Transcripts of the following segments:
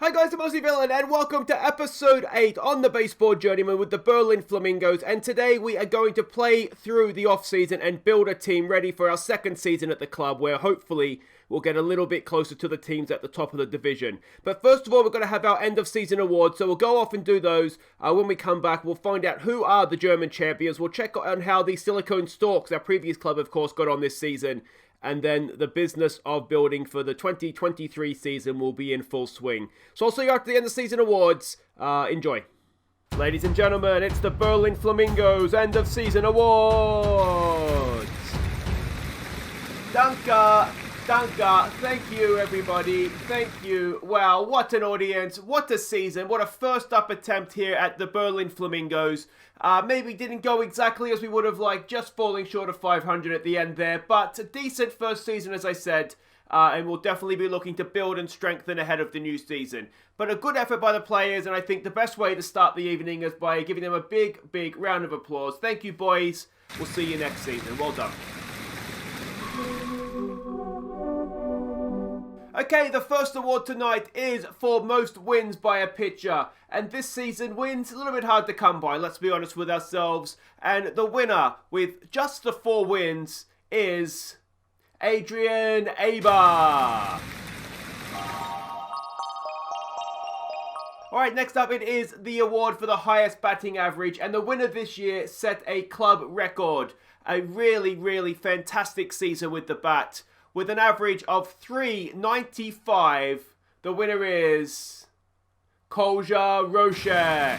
Hi guys, I'm Aussie Villain and welcome to episode 8 on the Baseball Journeyman with the Berlin Flamingos, and today we are going to play through the off-season and build a team ready for our second season at the club, where hopefully we'll get a little bit closer to the teams at the top of the division. But first of all, we're going to have our end of season awards, so we'll go off and do those. When we come back, we'll find out who are the German champions. We'll check on how the Silicone Storks, our previous club of course, got on this season. And then the business of building for the 2023 season will be in full swing. So I'll see you after the end of season awards. Enjoy. Ladies and gentlemen, it's the Berlin Flamingos end of season awards. Danke. Thank you, everybody. Thank you. Wow, what an audience. What a season. What a first up attempt here at the Berlin Flamingos. Maybe didn't go exactly as we would have liked, just falling short of 500 at the end there. But a decent first season, as I said. And we'll definitely be looking to build and strengthen ahead of the new season. But a good effort by the players, and I think the best way to start the evening is by giving them a big round of applause. Thank you, boys. We'll see you next season. Well done. Okay, the first award tonight is for most wins by a pitcher. And this season, wins a little bit hard to come by, let's be honest with ourselves. And the winner with just the 4 wins is Adrian Bar. Alright, next up it is the award for the highest batting average. And the winner this year set a club record. A really fantastic season with the bat. With an average of .395, the winner is Kolja Rocek.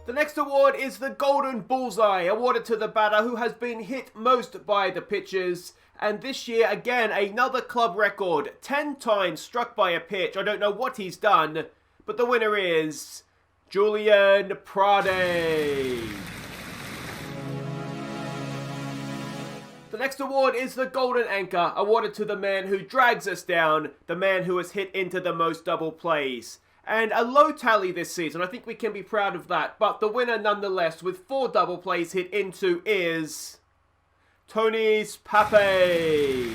The next award is the Golden Bullseye, awarded to the batter who has been hit most by the pitchers. And this year, again, another club record, 10 times struck by a pitch. I don't know what he's done, but the winner is Julian Prade. The next award is the Golden Anchor, awarded to the man who drags us down, the man who has hit into the most double plays. And a low tally this season, I think we can be proud of that, but the winner nonetheless with 4 double plays hit into is Tonnies Pape.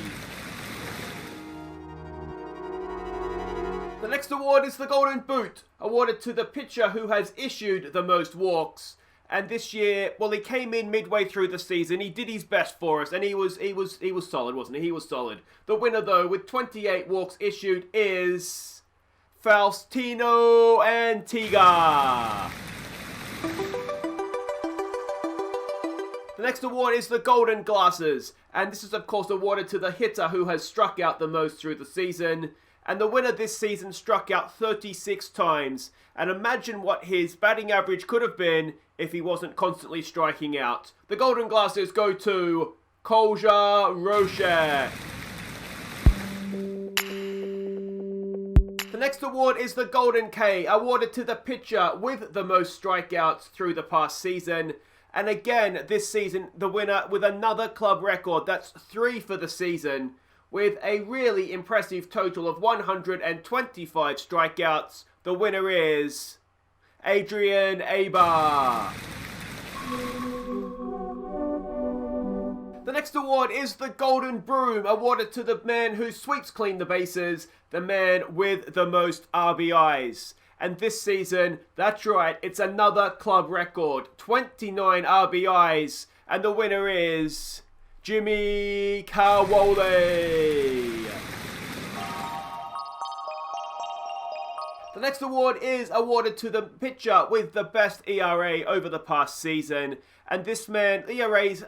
The next award is the Golden Boot, awarded to the pitcher who has issued the most walks. And this year, well, he came in midway through the season. He did his best for us, and he was solid, wasn't he? He was solid. The winner, though, with 28 walks issued, is Faustino Antigua. The next award is the Golden Glasses, and this is, of course, awarded to the hitter who has struck out the most through the season. And the winner this season struck out 36 times. And imagine what his batting average could have been if he wasn't constantly striking out. The Golden Glasses go to Kolja Rocek. The next award is the Golden K, awarded to the pitcher with the most strikeouts through the past season. And again, this season, the winner with another club record. That's 3 for the season, with a really impressive total of 125 strikeouts. The winner is Adrian Bar. The next award is the Golden Broom, awarded to the man who sweeps clean the bases, the man with the most RBIs. And this season, that's right, it's another club record, 29 RBIs, and the winner is Jimmy Cowole. The next award is awarded to the pitcher with the best ERA over the past season. And this man, ERA's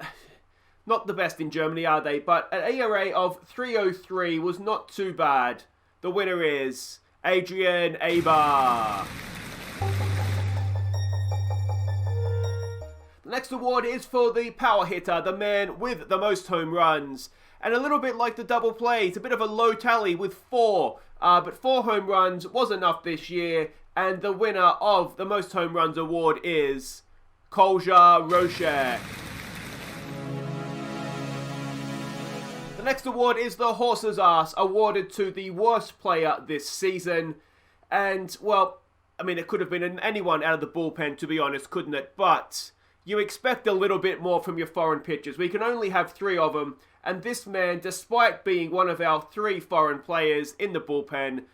not the best in Germany, are they? But an ERA of 303 was not too bad. The winner is Adrian Bar. The next award is for the power hitter, the man with the most home runs. And a little bit like the double plays, a bit of a low tally with 4. But 4 home runs was enough this year. And the winner of the most home runs award is Kolja Rocek. The next award is the Horse's Ass, awarded to the worst player this season. And, well, I mean, it could have been anyone out of the bullpen, to be honest, couldn't it? But you expect a little bit more from your foreign pitchers. We can only have 3 of them. And this man, despite being one of our 3 foreign players in the bullpen,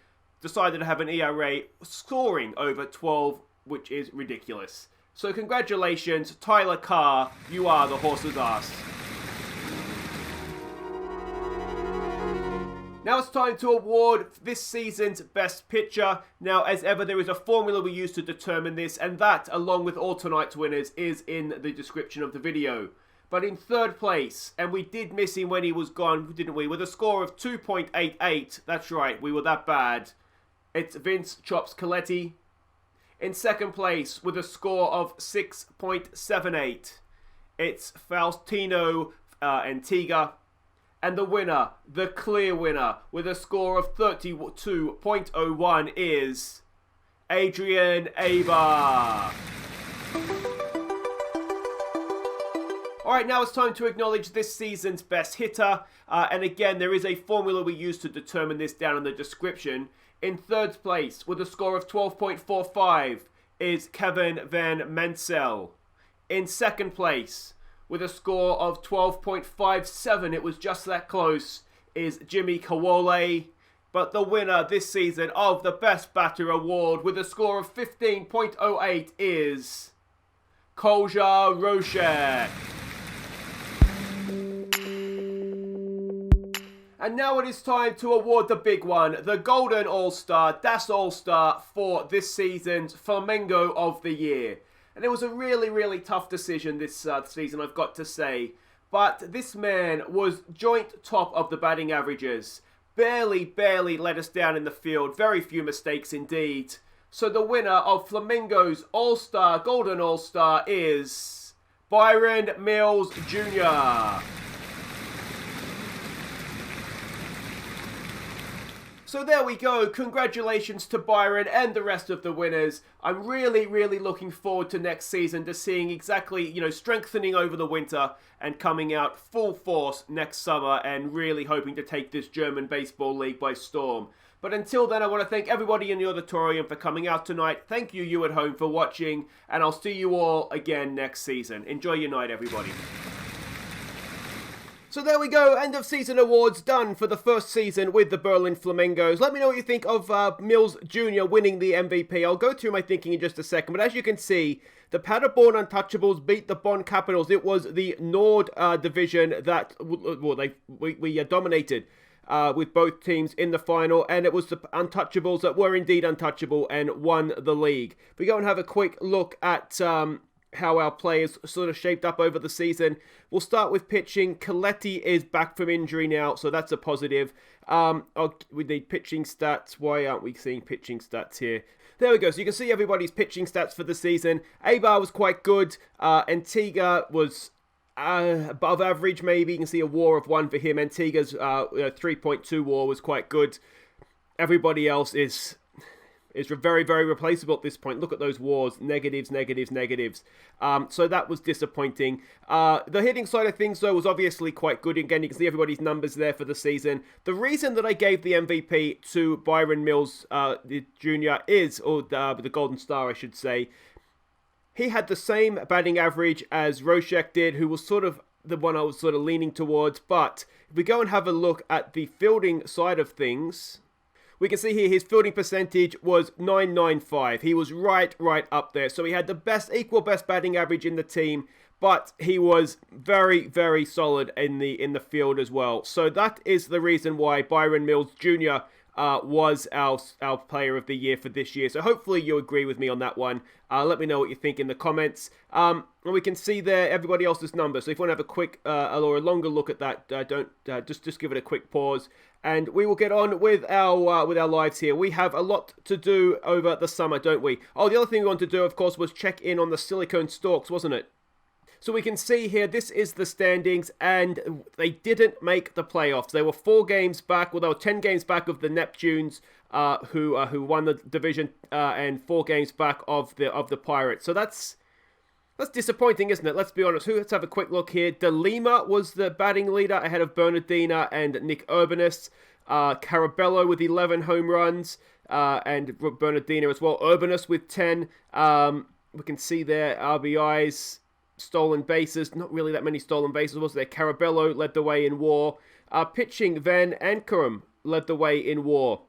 decided to have an ERA scoring over 12, which is ridiculous. So congratulations, Tyler Carr, you are the horse's ass. Now it's time to award this season's best pitcher. Now, as ever, there is a formula we use to determine this, and that, along with all tonight's winners, is in the description of the video. But in third place, and we did miss him when he was gone, didn't we? With a score of 2.88, that's right, we were that bad. It's Vince Chops Coletti. In second place, with a score of 6.78, it's Faustino Antigua. And the winner, the clear winner, with a score of 32.01 is Adrian Bar. Alright, now it's time to acknowledge this season's best hitter. And again, there is a formula we use to determine this down in the description. In third place, with a score of 12.45, is Kevin Van Mensel. In second place, with a score of 12.57, it was just that close, is Jimmy Kawole. But the winner this season of the Best Batter Award with a score of 15.08 is Kolja Rocek. And now it is time to award the big one, the Golden All-Star, Das All-Star for this season's Flamingo of the Year. And it was a really, really tough decision this season, I've got to say. But this man was joint top of the batting averages. Barely let us down in the field. Very few mistakes indeed. So the winner of Flamingo's All-Star, Golden All-Star is Byron Mills Jr. So there we go. Congratulations to Byron and the rest of the winners. I'm really looking forward to next season, to seeing exactly, strengthening over the winter and coming out full force next summer and really hoping to take this German Baseball League by storm. But until then, I want to thank everybody in the auditorium for coming out tonight. Thank you at home for watching, and I'll see you all again next season. Enjoy your night, everybody. So there we go, end of season awards done for the first season with the Berlin Flamingos. Let me know what you think of Mills Jr. winning the MVP. I'll go through my thinking in just a second, but as you can see, the Paderborn Untouchables beat the Bonn Capitals. It was the Nord division that we dominated with both teams in the final, and it was the Untouchables that were indeed untouchable and won the league. We go and have a quick look at how our players sort of shaped up over the season. We'll start with pitching. Coletti is back from injury now, so that's a positive. We need pitching stats. Why aren't we seeing pitching stats here? There we go. So you can see everybody's pitching stats for the season. Aybar was quite good. Antigua was above average, maybe. You can see a WAR of 1 for him. Antigua's 3.2 WAR was quite good. Everybody else is very replaceable at this point. Look at those wars. Negatives. So that was disappointing. The hitting side of things, though, was obviously quite good. Again, you can see everybody's numbers there for the season. The reason that I gave the MVP to Byron Mills Jr. the Golden Star, I should say, he had the same batting average as Rocek did, who was sort of the one I was sort of leaning towards. But if we go and have a look at the fielding side of things, we can see here his fielding percentage was .995. He was right up there. So he had the equal best batting average in the team, but he was very solid in the field as well. So that is the reason why Byron Mills Jr. Was our player of the year for this year. So hopefully you agree with me on that one. Let me know what you think in the comments. And we can see there everybody else's numbers. So if you want to have a quick or a longer look at that, just give it a quick pause. And we will get on with our lives here. We have a lot to do over the summer, don't we? Oh, the other thing we wanted to do, of course, was check in on the Silicone Storks, wasn't it? So we can see here, this is the standings, and they didn't make the playoffs. They were 4 games back, well, they were 10 games back of the Neptunes, who won the division, and 4 games back of the Pirates. So that's disappointing, isn't it? Let's be honest. Let's have a quick look here. De Lima was the batting leader ahead of Bernardina and Nick Urbanus. Carabello with 11 home runs, and Bernardina as well. Urbanus with 10. We can see there RBIs. stolen bases. Not really that many stolen bases, was there? Carabello led the way in WAR. Pitching, Van Ankerum led the way in WAR.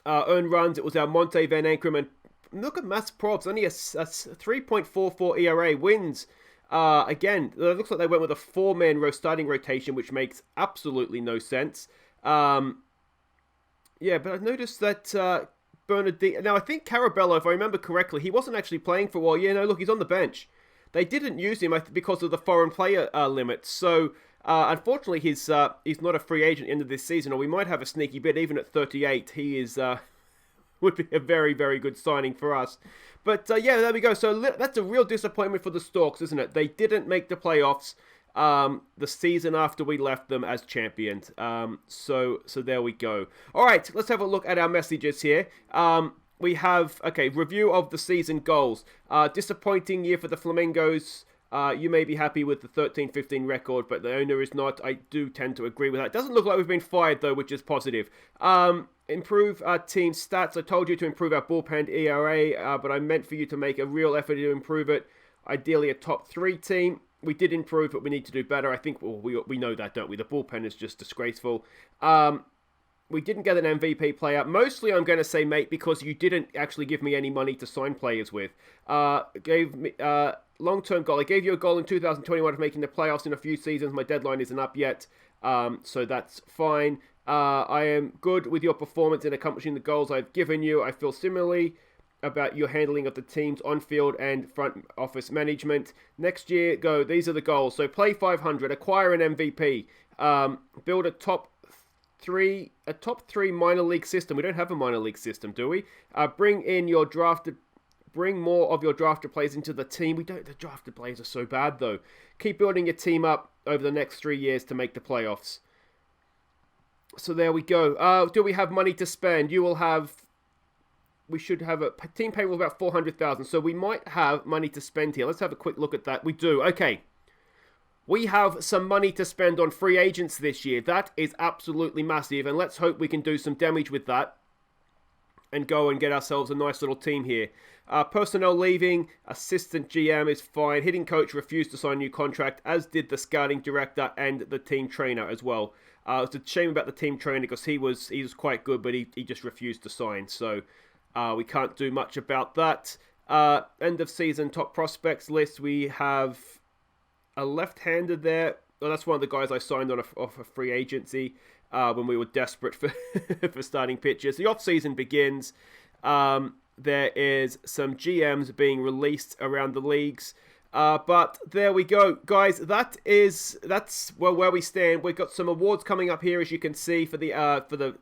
Earned runs, it was Almonte, Van Ankerum, and look at Mass Probs, only a 3.44 ERA. Wins, again, it looks like they went with a 4-man starting rotation, which makes absolutely no sense. Yeah, but I noticed that Bernardino... Now, I think Carabello, if I remember correctly, he wasn't actually playing for a while. Yeah, no, look, he's on the bench. They didn't use him because of the foreign player limit. So, unfortunately, he's not a free agent into this season, or we might have a sneaky bid. Even at 38, he is would be a very, very good signing for us. But, yeah, there we go. So, that's a real disappointment for the Storks, isn't it? They didn't make the playoffs the season after we left them as champions. So there we go. All right, let's have a look at our messages here. We have, review of the season goals. Disappointing year for the Flamingos. You may be happy with the 13-15 record, but the owner is not. I do tend to agree with that. It doesn't look like we've been fired, though, which is positive. Improve our team stats. I told you to improve our bullpen ERA, but I meant for you to make a real effort to improve it. Ideally, a top 3 team. We did improve, but we need to do better. I think we know that, don't we? The bullpen is just disgraceful. We didn't get an MVP player. Mostly, I'm going to say, mate, because you didn't actually give me any money to sign players with. Gave me long-term goal. I gave you a goal in 2021 of making the playoffs in a few seasons. My deadline isn't up yet, so that's fine. I am good with your performance in accomplishing the goals I've given you. I feel similarly about your handling of the team's on-field and front office management. Next year, these are the goals. So play 500, acquire an MVP, build a top three minor league system. We don't have a minor league system, do we? Bring more of your drafted players into the team. The drafted players are so bad, though. Keep building your team up over the next 3 years to make the playoffs. So there we go. Do we have money to spend? We should have a team payroll of about 400,000. So we might have money to spend here. Let's have a quick look at that. We do. Okay. We have some money to spend on free agents this year. That is absolutely massive. And let's hope we can do some damage with that and go and get ourselves a nice little team here. Personnel leaving. Assistant GM is fine. Hitting coach refused to sign a new contract, as did the scouting director and the team trainer as well. It's a shame about the team trainer because he was quite good, but he just refused to sign. So we can't do much about that. End of season top prospects list. We have a left-hander there. Well, that's one of the guys I signed off a free agency when we were desperate for for starting pitchers. The off-season begins. There is some GMs being released around the leagues. But there we go, guys. That's where we stand. We've got some awards coming up here, as you can see, for the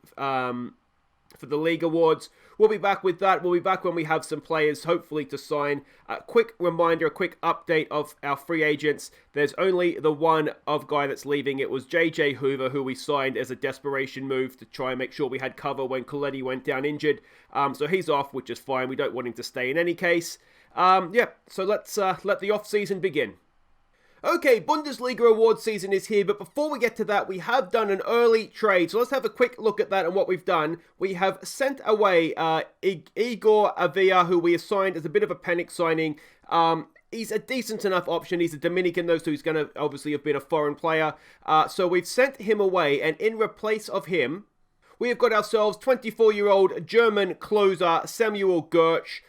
league awards. We'll be back with that. We'll be back when we have some players, hopefully, to sign. A quick reminder, a quick update of our free agents. There's only the one guy that's leaving. It was JJ Hoover, who we signed as a desperation move to try and make sure we had cover when Coletti went down injured. So he's off, which is fine. We don't want him to stay in any case. So let's let the off-season begin. Okay, Bundesliga award season is here, but before we get to that, we have done an early trade. So let's have a quick look at that and what we've done. We have sent away Igor Avila, who we assigned as a bit of a panic signing. He's a decent enough option. He's a Dominican, though, so he's going to obviously have been a foreign player. So we've sent him away, and in replace of him, we have got ourselves 24-year-old German closer Samuel Gertsch.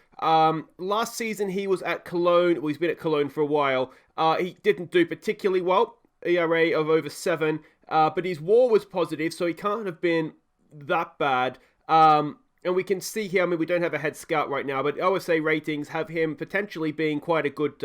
Last season he was at Cologne. Well, he's been at Cologne for a while. He didn't do particularly well. ERA of over 7. But his WAR was positive, so he can't have been that bad. And we can see here, we don't have a head scout right now, but OSA ratings have him potentially being quite a good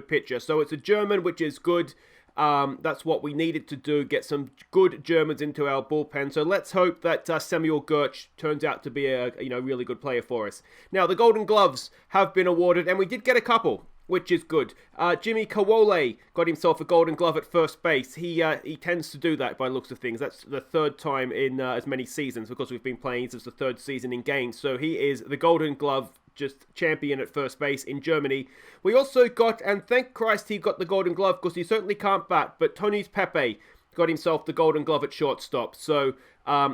pitcher. So it's a German, which is good. That's what we needed to do, get some good Germans into our bullpen. So let's hope that Samuel Gertsch turns out to be a really good player for us. Now, the Golden Gloves have been awarded, and we did get a couple, which is good. Jimmy Kawole got himself a Golden Glove at first base. He tends to do that by looks of things. That's the third time in as many seasons, because we've been playing since the third season in games. So he is the Golden Glove just champion at first base in Germany. We also got, and thank Christ he got the Golden Glove, because he certainly can't bat, but Tonnies Pape got himself the Golden Glove at shortstop. So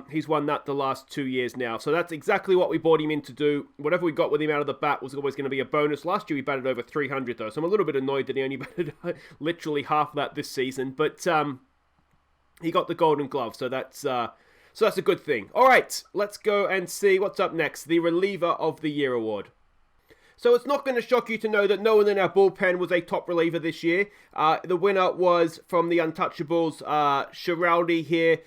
he's won that the last 2 years now. So that's exactly what we bought him in to do. Whatever we got with him out of the bat was always going to be a bonus. Last year he batted over 300 though, so I'm a little bit annoyed that he only batted literally half that this season. But he got the Golden Glove, so that's a good thing. All right, let's go and see what's up next. The Reliever of the Year award. So it's not going to shock you to know that no one in our bullpen was a top reliever this year. The winner was from the Untouchables, Schiraldi here.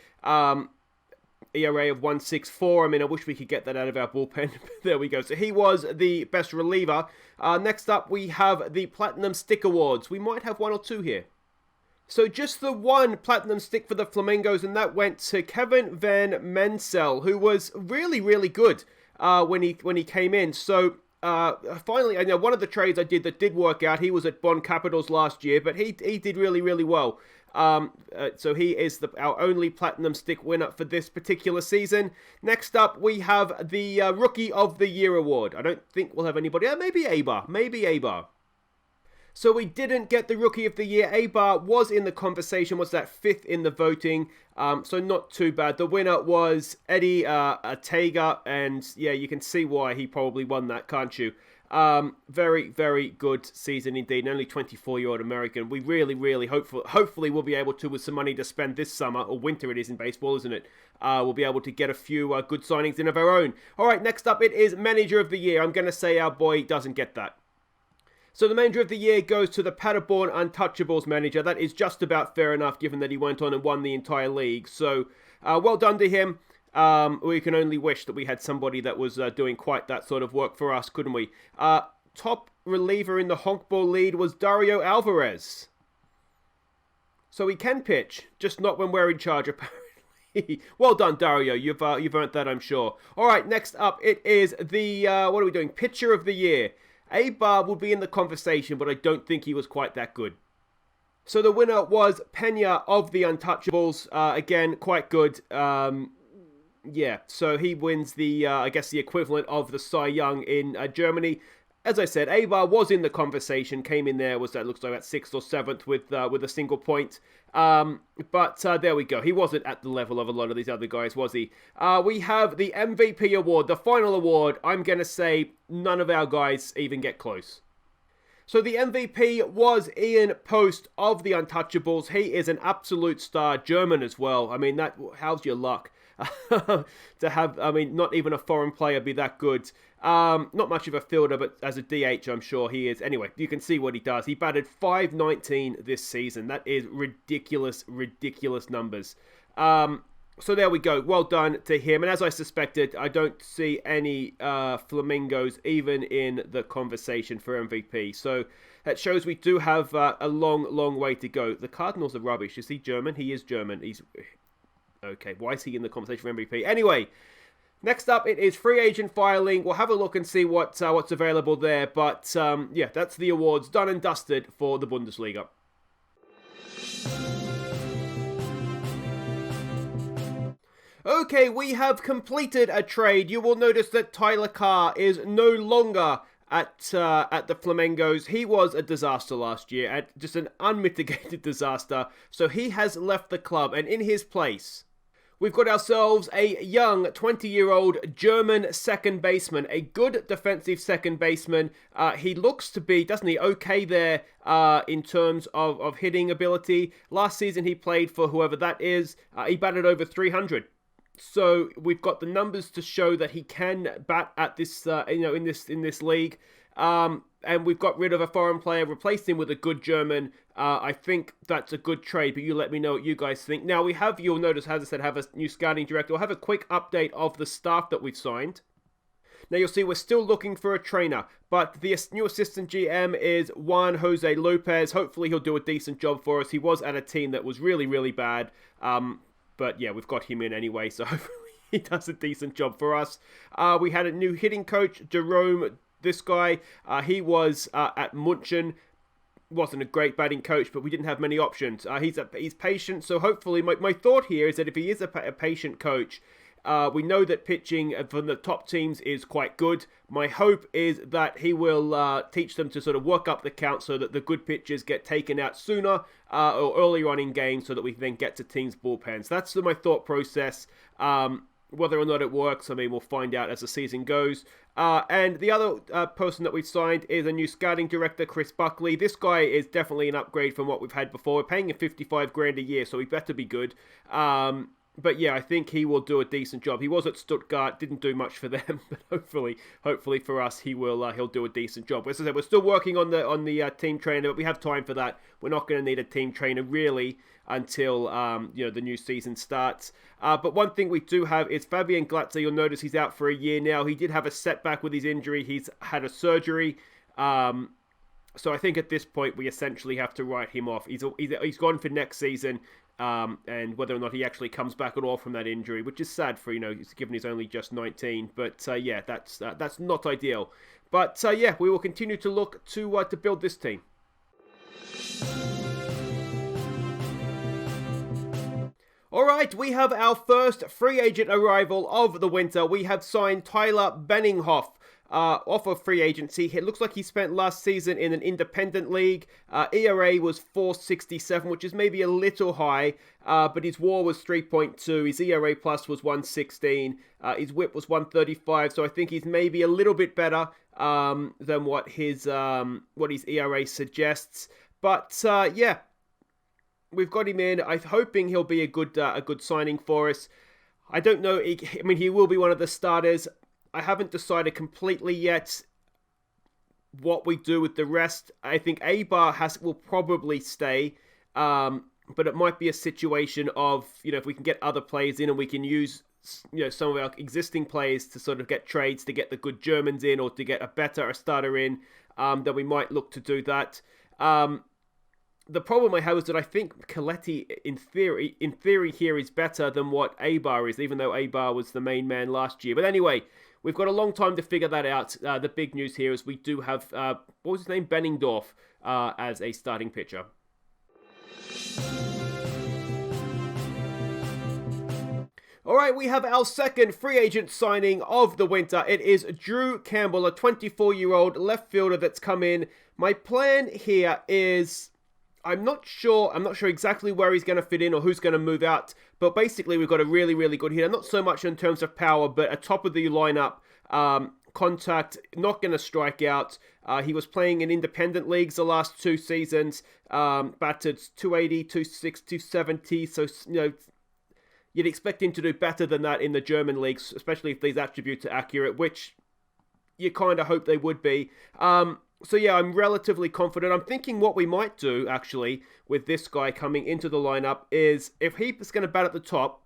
ERA of 1.64. I mean, I wish we could get that out of our bullpen. There we go. So he was the best reliever. Next up, we have the Platinum Stick Awards. We might have one or two here. So just the one Platinum Stick for the Flamingos, and that went to Kevin Van Mensel, who was really, really good when he came in. So finally, I know one of the trades I did that did work out. He was at Bond Capitals last year, but he did really, really well. So he is our only Platinum Stick winner for this particular season. Next up, we have the Rookie of the Year award. I don't think we'll have anybody. Maybe Aybar. So we didn't get the Rookie of the Year. Aybar was in the conversation, was that 5th in the voting, so not too bad. The winner was Eddie Ortega, and yeah, you can see why he probably won that, can't you? Very, very good season indeed. Only 24-year-old American. We really, really hopefully we'll be able to, with some money to spend this summer, or winter it is in baseball, isn't it? We'll be able to get a few good signings in of our own. All right, next up it is Manager of the Year. I'm going to say our boy doesn't get that. So the Manager of the Year goes to the Paderborn Untouchables manager. That is just about fair enough, given that he went on and won the entire league. So well done to him. We can only wish that we had somebody that was doing quite that sort of work for us, couldn't we? Top reliever in the Honkball lead was Dario Alvarez. So he can pitch, just not when we're in charge, apparently. Well done, Dario. You've earned that, I'm sure. All right, next up, it is the, what are we doing? Pitcher of the Year. Aybar would be in the conversation, but I don't think he was quite that good. So the winner was Pena of the Untouchables. Again, quite good. Yeah, so he wins the, I guess, the equivalent of the Cy Young in Germany. As I said, Aybar was in the conversation, came in there, looks like about 6th or 7th with a single point. But there we go. He wasn't at the level of a lot of these other guys, was he? We have the MVP award, the final award. I'm going to say none of our guys even get close. So the MVP was Ian Post of the Untouchables. He is an absolute star, German as well. I mean, how's your luck? To have, I mean, not even a foreign player be that good. Not much of a fielder, but as a DH, I'm sure he is. Anyway, you can see what he does. He batted .519 this season. That is ridiculous, ridiculous numbers. So there we go. Well done to him. And as I suspected, I don't see any Flamingos even in the conversation for MVP. So that shows we do have a long, long way to go. The Cardinals are rubbish. Is he German? He is German. Okay, why is he in the conversation for MVP? Anyway, next up, it is free agent filing. We'll have a look and see what's available there. But yeah, that's the awards done and dusted for the Bundesliga. Okay, we have completed a trade. You will notice that Tyler Carr is no longer at the Flamingos. He was a disaster last year, just an unmitigated disaster. So he has left the club, and in his place, we've got ourselves a young 20-year-old German second baseman, a good defensive second baseman. He looks to be, doesn't he, okay there in terms of hitting ability. Last season he played for whoever that is. He batted over 300. So we've got the numbers to show that he can bat at this, in this league. And we've got rid of a foreign player, replaced him with a good German. I think that's a good trade, but you let me know what you guys think. Now, you'll notice, as I said, have a new scouting director. We'll have a quick update of the staff that we've signed. Now, you'll see we're still looking for a trainer, but the new assistant GM is Juan Jose Lopez. Hopefully, he'll do a decent job for us. He was at a team that was really, really bad. But yeah, we've got him in anyway, so hopefully he does a decent job for us. We had a new hitting coach, Jerome. This guy, he was at Munchen. Wasn't a great batting coach, but we didn't have many options. He's patient, so hopefully my thought here is that if he is a patient coach, We know that pitching from the top teams is quite good. My hope is that he will teach them to sort of work up the count so that the good pitchers get taken out sooner or earlier on in games so that we can then get to teams' bullpens. That's my thought process. Whether or not it works, I mean, we'll find out as the season goes. And the other person that we've signed is a new scouting director, Chris Buckley. This guy is definitely an upgrade from what we've had before. We're paying him $55,000 a year, so he better be good. But yeah, I think he will do a decent job. He was at Stuttgart, didn't do much for them, but hopefully for us, he'll do a decent job. As I said, we're still working on the team trainer, but we have time for that. We're not going to need a team trainer really until the new season starts. But one thing we do have is Fabian Glatzer. You'll notice he's out for a year now. He did have a setback with his injury. He's had a surgery. So I think at this point we essentially have to write him off. He's gone for next season. And whether or not he actually comes back at all from that injury, which is sad for, given he's only just 19. But yeah, that's not ideal. But yeah, we will continue to look to build this team. All right, we have our first free agent arrival of the winter. We have signed Tyler Benninghoff. Off of free agency. It looks like he spent last season in an independent league. ERA was .467, which is maybe a little high, but his WAR was 3.2. His ERA plus was 116. His WHIP was 135, so I think he's maybe a little bit better than what his ERA suggests. But yeah, we've got him in. I'm hoping he'll be a good signing for us. I don't know. He will be one of the starters. I haven't decided completely yet what we do with the rest. I think Aybar will probably stay, but it might be a situation of, if we can get other players in and we can use, some of our existing players to sort of get trades to get the good Germans in or to get a starter in, then we might look to do that. The problem I have is that I think Coletti, in theory here is better than what Aybar is, even though Aybar was the main man last year. But anyway, we've got a long time to figure that out. The big news here is we do have, what was his name? Benningdorf as a starting pitcher. All right, we have our second free agent signing of the winter. It is Drew Campbell, a 24-year-old left fielder that's come in. My plan here is, I'm not sure exactly where he's going to fit in or who's going to move out, but basically we've got a really, really good hitter. Not so much in terms of power, but a top of the lineup, contact, not going to strike out. He was playing in independent leagues the last 2 seasons, batted 280, 260, 270, so, you'd expect him to do better than that in the German leagues, especially if these attributes are accurate, which you kind of hope they would be. So yeah, I'm relatively confident. I'm thinking what we might do, actually, with this guy coming into the lineup is, if he's going to bat at the top,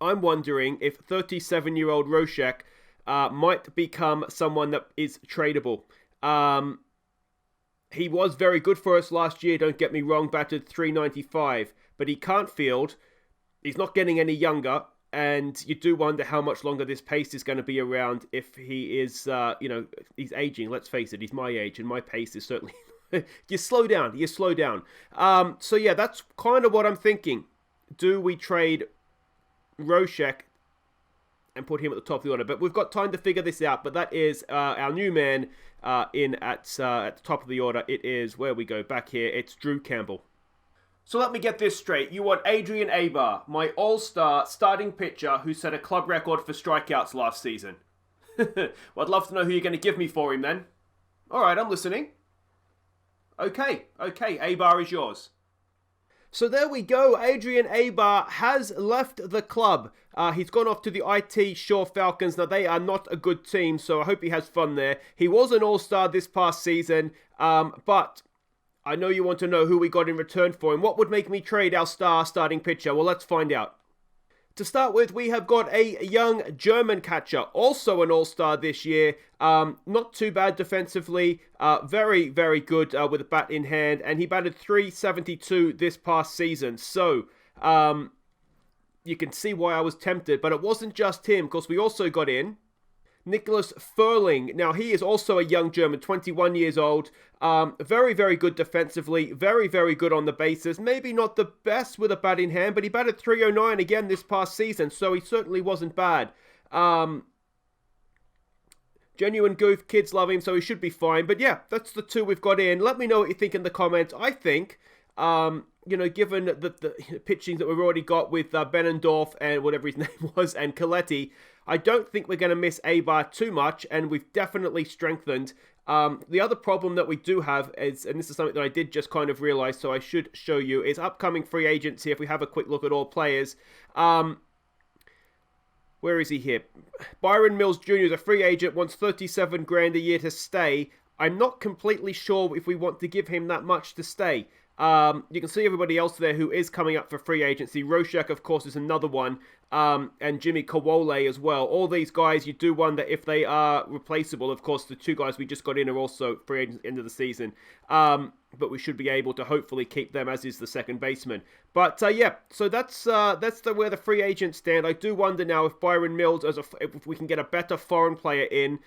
I'm wondering if 37-year-old Rocek might become someone that is tradable. He was very good for us last year, don't get me wrong, batted 395, but he can't field. He's not getting any younger. And you do wonder how much longer this pace is going to be around if he is, he's aging. Let's face it, he's my age, and my pace is certainly... you slow down. So yeah, that's kind of what I'm thinking. Do we trade Rocek and put him at the top of the order? But we've got time to figure this out. But that is our new man at the top of the order. It is, where we go back here, it's Drew Campbell. So let me get this straight. You want Adrian Bar, my all-star starting pitcher who set a club record for strikeouts last season. Well, I'd love to know who you're going to give me for him then. All right, I'm listening. Okay, Aybar is yours. So there we go. Adrian Aybar has left the club. He's gone off to the IT Shaw Falcons. Now, they are not a good team, so I hope he has fun there. He was an all-star this past season, but I know you want to know who we got in return for him. What would make me trade our starting pitcher? Well, let's find out. To start with, we have got a young German catcher, also an all-star this year. Not too bad defensively. Very, very good with a bat in hand. And he batted .372 this past season. So, you can see why I was tempted. But it wasn't just him, because we also got in Nicholas Furling. Now, he is also a young German, 21 years old. Very, very good defensively. Very, very good on the bases. Maybe not the best with a bat in hand, but he batted .309 again this past season, so he certainly wasn't bad. Genuine goof, kids love him, so he should be fine. But yeah, that's the two we've got in. Let me know what you think in the comments. I think, given the pitching that we've already got with Benendorf and whatever his name was, and Coletti, I don't think we're going to miss Aybar too much, and we've definitely strengthened. The other problem that we do have is, and this is something that I did just kind of realize, so I should show you, is upcoming free agency. If we have a quick look at all players, where is he here? Byron Mills Jr. is a free agent, wants 37 grand a year to stay. I'm not completely sure if we want to give him that much to stay. You can see everybody else there who is coming up for free agency. Rocek, of course, is another one. And Jimmy Kowole as well. All these guys, you do wonder if they are replaceable. Of course, the two guys we just got in are also free agents at the end of the season. But we should be able to hopefully keep them, as is the second baseman. But yeah, so that's where the free agents stand. I do wonder now if Byron Mills, if we can get a better foreign player in,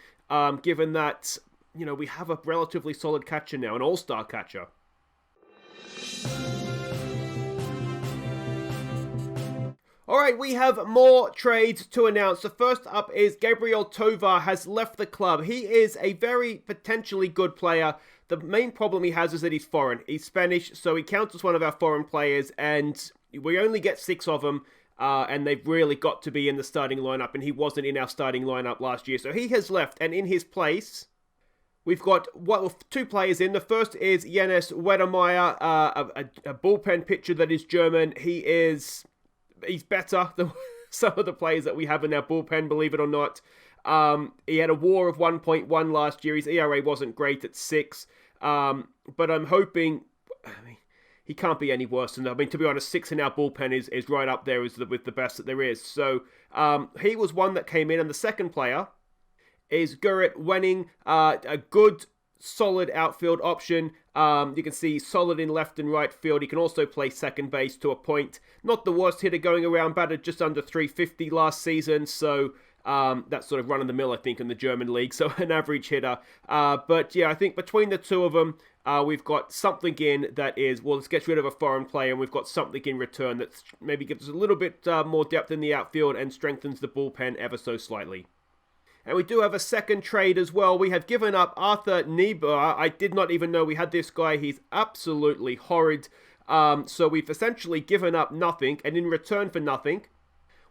given that, we have a relatively solid catcher now, an all-star catcher. Alright, we have more trades to announce. The first up is Gabriel Tovar has left the club. He is a very potentially good player. The main problem he has is that he's foreign. He's Spanish, so he counts as one of our foreign players, and we only get 6 of them, and they've really got to be in the starting lineup, and he wasn't in our starting lineup last year. So he has left, and in his place, we've got 2 players in. The first is Janis Wedemeyer, a bullpen pitcher that is German. He's better than some of the players that we have in our bullpen, believe it or not. He had a WAR of 1.1 last year. His ERA wasn't great at 6. But I'm hoping, he can't be any worse than that. To be honest, 6 in our bullpen is right up there with the best that there is. So he was one that came in. And the second player is Gerrit Wenning, a good, solid outfield option. You can see solid in left and right field. He can also play second base to a point. Not the worst hitter going around, batted just under 350 last season. So that's sort of run of the mill, I think, in the German league. So an average hitter. But yeah, I think between the two of them, we've got something in that is, well, let's get rid of a foreign player, and we've got something in return that maybe gives us a little bit more depth in the outfield and strengthens the bullpen ever so slightly. And we do have a second trade as well. We have given up Arthur Niebuhr. I did not even know we had this guy. He's absolutely horrid. So we've essentially given up nothing. And in return for nothing,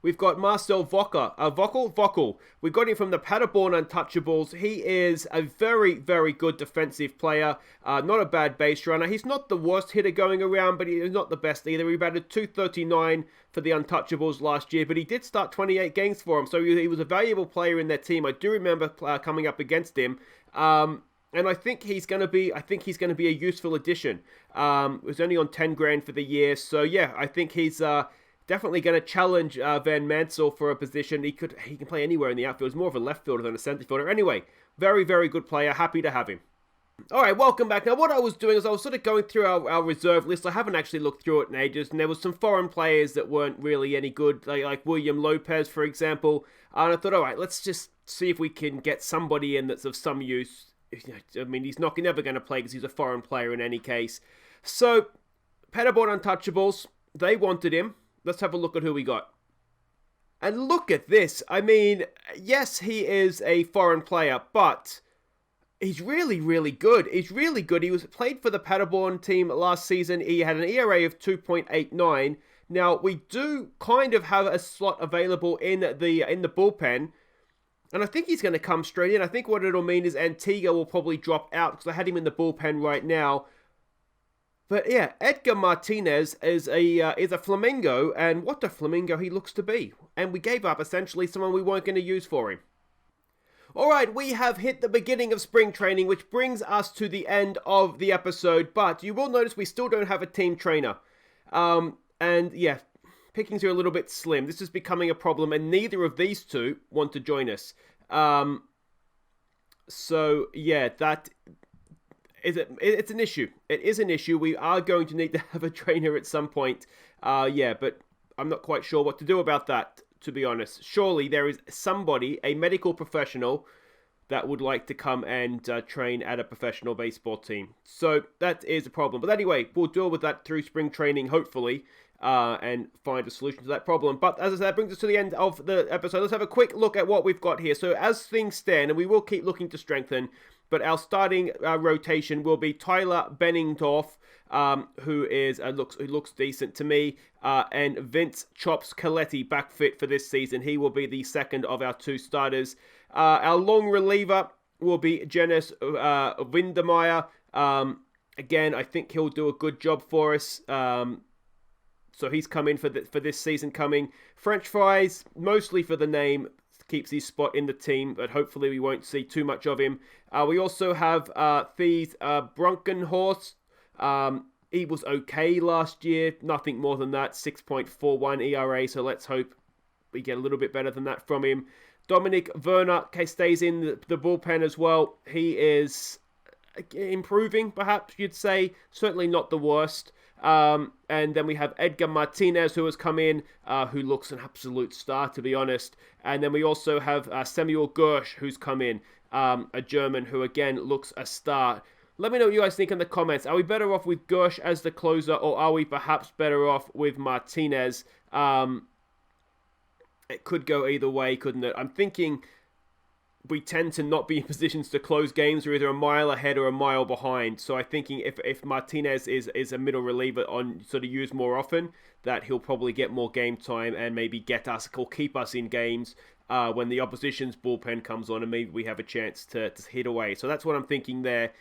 we've got Marcel Vockel. We got him from the Paderborn Untouchables. He is a very, very good defensive player. Not a bad base runner. He's not the worst hitter going around, but he's not the best either. He batted .239 for the Untouchables last year, but he did start 28 games for him, so he was a valuable player in their team. I do remember coming up against him, and I think he's going to be a useful addition. He was only on 10 grand for the year, so yeah, I think he's definitely going to challenge Van Mansell for a position. He can play anywhere in the outfield. He's more of a left fielder than a center fielder. Anyway, very, very good player. Happy to have him. Alright, welcome back. Now, what I was doing is I was sort of going through our reserve list. I haven't actually looked through it in ages, and there was some foreign players that weren't really any good, like William Lopez, for example. And I thought, alright, let's just see if we can get somebody in that's of some use. He's never going to play because he's a foreign player in any case. So, Paderborn Untouchables, they wanted him. Let's have a look at who we got. And look at this. Yes, he is a foreign player, but he's really, really good. He's really good. He played for the Paderborn team last season. He had an ERA of 2.89. Now, we do kind of have a slot available in the bullpen, and I think he's going to come straight in. I think what it'll mean is Antigua will probably drop out because I had him in the bullpen right now. But yeah, Edgar Martinez is a Flamingo, and what a Flamingo he looks to be. And we gave up essentially someone we weren't going to use for him. Alright, we have hit the beginning of spring training, which brings us to the end of the episode, but you will notice we still don't have a team trainer. And yeah, pickings are a little bit slim. This is becoming a problem, and neither of these two want to join us. So yeah, it's an issue. It is an issue. We are going to need to have a trainer at some point. Yeah, but I'm not quite sure what to do about that. to be honest. Surely there is somebody, a medical professional, that would like to come and train at a professional baseball team. So that is a problem. But anyway, we'll deal with that through spring training, hopefully, and find a solution to that problem. But as I said, that brings us to the end of the episode. Let's have a quick look at what we've got here. So as things stand, and we will keep looking to strengthen, but our starting rotation will be Tyler Benningdorf, who looks decent to me, and Vince Chops Coletti back fit for this season. He will be the second of our two starters. Our long reliever will be Jens Windermeyer. Again, I think he'll do a good job for us. So he's come in for this season coming. French fries, mostly for the name, keeps his spot in the team, but hopefully we won't see too much of him. We also have Thies Brunkenhorst. He was okay last year, nothing more than that, 6.41 ERA, so let's hope we get a little bit better than that from him. Dominic Werner stays in the bullpen as well. He is improving, perhaps you'd say. Certainly not the worst. And then we have Edgar Martinez, who has come in, who looks an absolute star, to be honest. And then we also have Samuel Gersh, who's come in, a German who, again, looks a star. Let me know what you guys think in the comments. Are we better off with Gersh as the closer, or are we perhaps better off with Martinez? It could go either way, couldn't it? I'm thinking we tend to not be in positions to close games. We're either a mile ahead or a mile behind. So I'm thinking if Martinez is a middle reliever on sort of used more often, that he'll probably get more game time and maybe get us or keep us in games when the opposition's bullpen comes on, and maybe we have a chance to hit away. So that's what I'm thinking there.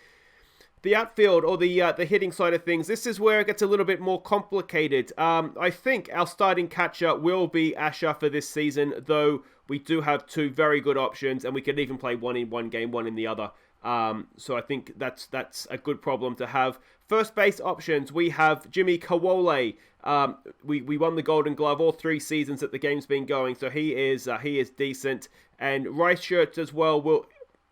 The outfield, or the hitting side of things, this is where it gets a little bit more complicated. I think our starting catcher will be Asher for this season, though we do have two very good options, and we could even play one in one game, one in the other. So I think that's a good problem to have. First base options, we have Jimmy Kawole. We won the Golden Glove all 3 seasons that the game's been going, so he is decent. And Rice Shirts as well will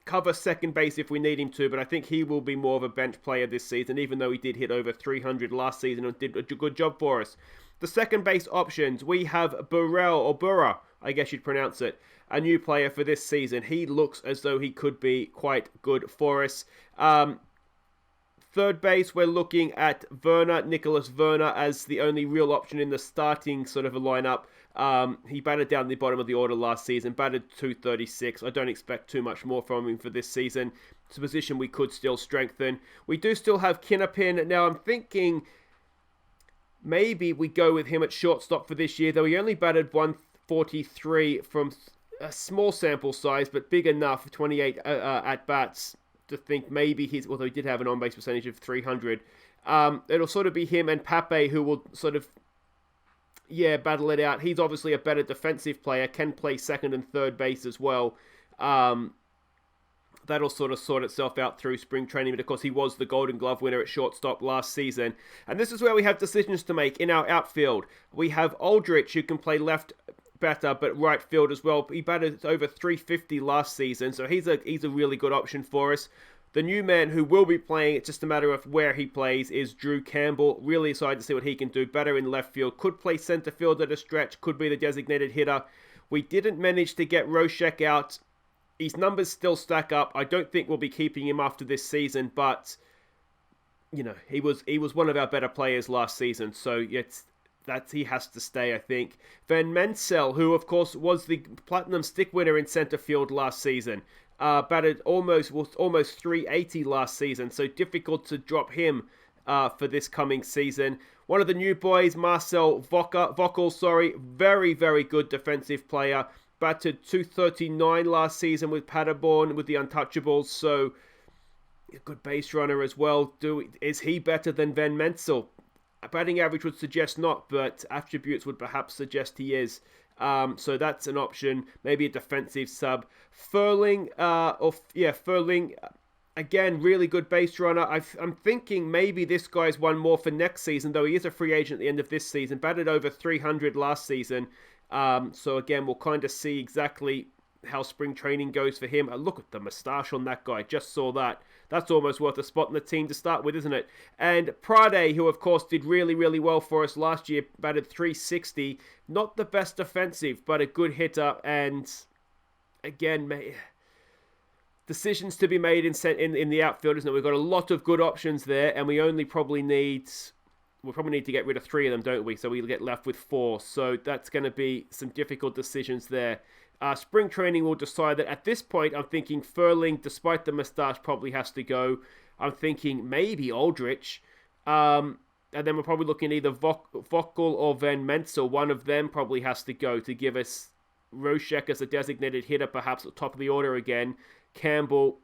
cover second base if we need him to, but I think he will be more of a bench player this season, even though he did hit over 300 last season and did a good job for us. The second base options, we have Burra, I guess you'd pronounce it, a new player for this season. He looks as though he could be quite good for us. Third base, we're looking at Nicholas Werner, as the only real option in the starting sort of a lineup. He batted down the bottom of the order last season, batted 236. I don't expect too much more from him for this season. It's a position we could still strengthen. We do still have Kinnapin. Now I'm thinking maybe we go with him at shortstop for this year, though he only batted 143 from a small sample size, but big enough, 28 at-bats, to think maybe although he did have an on-base percentage of 300. It'll sort of be him and Pape who will sort of battle it out. He's obviously a better defensive player, can play second and third base as well. That'll sort of sort itself out through spring training, but of course he was the Golden Glove winner at shortstop last season. And this is where we have decisions to make in our outfield. We have Aldrich, who can play left better, but right field as well. He batted over 350 last season, so he's a really good option for us. The new man who will be playing, it's just a matter of where he plays, is Drew Campbell. Really excited to see what he can do. Better in left field. Could play center field at a stretch. Could be the designated hitter. We didn't manage to get Rocek out. His numbers still stack up. I don't think we'll be keeping him after this season, but you know, he was one of our better players last season, so he has to stay, I think. Van Mensel, who of course was the Platinum Stick winner in center field last season, batted almost 380 last season, so difficult to drop him for this coming season. One of the new boys, Marcel Vockel, very, very good defensive player. Batted 239 last season with Paderborn, with the Untouchables, so a good base runner as well. Is he better than Van Mensel? A batting average would suggest not, but attributes would perhaps suggest he is. So that's an option. Maybe a defensive sub. Furling, again, really good base runner. I'm thinking maybe this guy's one more for next season, though he is a free agent at the end of this season. Batted over 300 last season. So again, we'll kind of see exactly how spring training goes for him. Look at the moustache on that guy. Just saw that. that's almost worth a spot in the team to start with, isn't it? And Prade, who of course did really, really well for us last year, batted .360. Not the best defensive, but a good hitter. And again, decisions to be made in the outfield, isn't it? We've got a lot of good options there, and we only probably need... We'll probably need to get rid of 3 of them, don't we? So we'll get left with 4. So that's going to be some difficult decisions there. Spring training will decide that. At this point, I'm thinking Furling, despite the moustache, probably has to go. I'm thinking maybe Aldrich. And then we're probably looking at either Vogel or Van Mensel. One of them probably has to go to give us Rocek as a designated hitter, perhaps at the top of the order again. Campbell,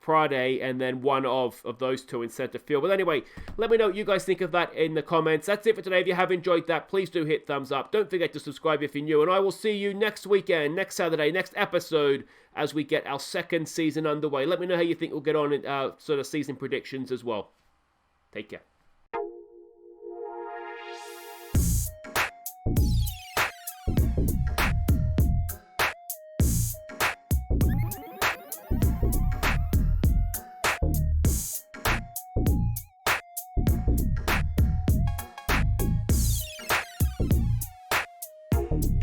Prade, and then one of those 2 in centre field. But anyway, let me know what you guys think of that in the comments. That's it for today. If you have enjoyed that, please do hit thumbs up. Don't forget to subscribe if you're new. And I will see you next weekend, next Saturday, next episode, as we get our second season underway. Let me know how you think we'll get on in sort of season predictions as well. Take care.